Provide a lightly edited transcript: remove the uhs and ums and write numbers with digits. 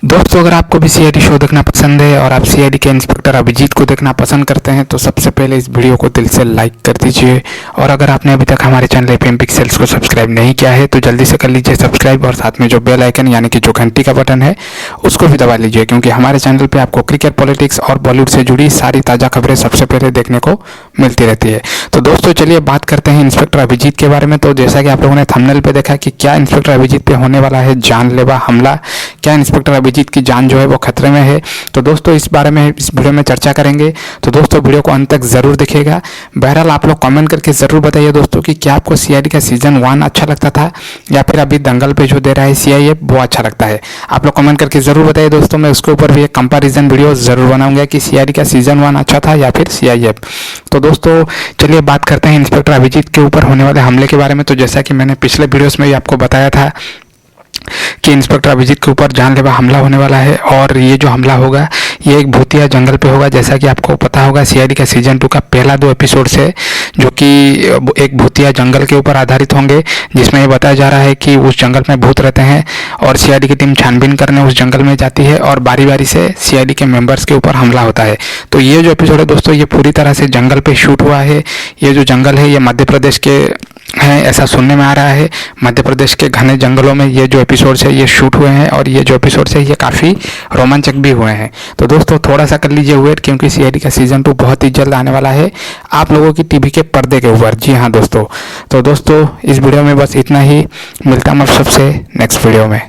दोस्तों, अगर आपको भी सीआईडी शो देखना पसंद है और आप सीआईडी के इंस्पेक्टर अभिजीत को देखना पसंद करते हैं तो सबसे पहले इस वीडियो को दिल से लाइक कर दीजिए। और अगर आपने अभी तक हमारे चैनल एपीएम पिक्सेल्स को सब्सक्राइब नहीं किया है तो जल्दी से कर लीजिए सब्सक्राइब, और साथ में जो बेल आइकन यानी कि जो घंटी का बटन है उसको भी दबा लीजिए, क्योंकि हमारे चैनल पर आपको क्रिकेट, पॉलिटिक्स और बॉलीवुड से जुड़ी सारी ताज़ा खबरें सबसे पहले देखने को मिलती रहती है। तो दोस्तों चलिए बात करते हैं इंस्पेक्टर अभिजीत के बारे में। तो जैसा कि आप लोगों ने थंबनेल पे देखा कि क्या इंस्पेक्टर अभिजीत पे होने वाला है जानलेवा हमला, क्या इंस्पेक्टर अभिजीत की जान जो है वो खतरे में है। तो दोस्तों इस बारे में इस वीडियो में चर्चा करेंगे, तो दोस्तों वीडियो को अंत तक जरूर देखिएगा। बहरहाल आप लोग कमेंट करके जरूर बताइए दोस्तों कि क्या आपको सीआईडी का सीजन 1 अच्छा लगता था या फिर अभी दंगल पे जो दे रहा है CIF वो अच्छा लगता है। आप लोग कमेंट करके जरूर बताइए दोस्तों, मैं उसके ऊपर भी एक कंपैरिजन वीडियो जरूर बनाऊंगा कि सीआईडी का सीजन 1 अच्छा था या फिर CIF। तो दोस्तों चलिए बात करते हैं इंस्पेक्टर अभिजीत के ऊपर होने वाले हमले के बारे में। तो जैसा कि मैंने पिछले वीडियोस में भी आपको बताया था कि इंस्पेक्टर अभिजीत के ऊपर जानलेवा हमला होने वाला है, और ये जो हमला होगा ये एक भूतिया जंगल पे होगा। जैसा कि आपको पता होगा सीआईडी का सीजन 2 का पहला 2 एपिसोड्स है जो कि एक भूतिया जंगल के ऊपर आधारित होंगे, जिसमें ये बताया जा रहा है कि उस जंगल में भूत रहते हैं और सीआईडी की टीम छानबीन करने उस जंगल में जाती है और बारी बारी से सीआईडी के मेंबर्स के ऊपर हमला होता है। तो ये जो एपिसोड है दोस्तों ये पूरी तरह से जंगल पे शूट हुआ है। ये जो जंगल है ये मध्य प्रदेश के हैं, ऐसा सुनने में आ रहा है। मध्य प्रदेश के घने जंगलों में ये जो एपिसोड्स है ये शूट हुए हैं, और ये जो एपिसोड्स है ये काफ़ी रोमांचक भी हुए हैं। तो दोस्तों थोड़ा सा कर लीजिए वेट, क्योंकि सीआईडी का सीजन 2 बहुत ही जल्द आने वाला है आप लोगों की टीवी के पर्दे के ऊपर। जी हाँ दोस्तों, तो दोस्तों इस वीडियो में बस इतना ही। मिलता हूँ आप सबसे नेक्स्ट वीडियो में।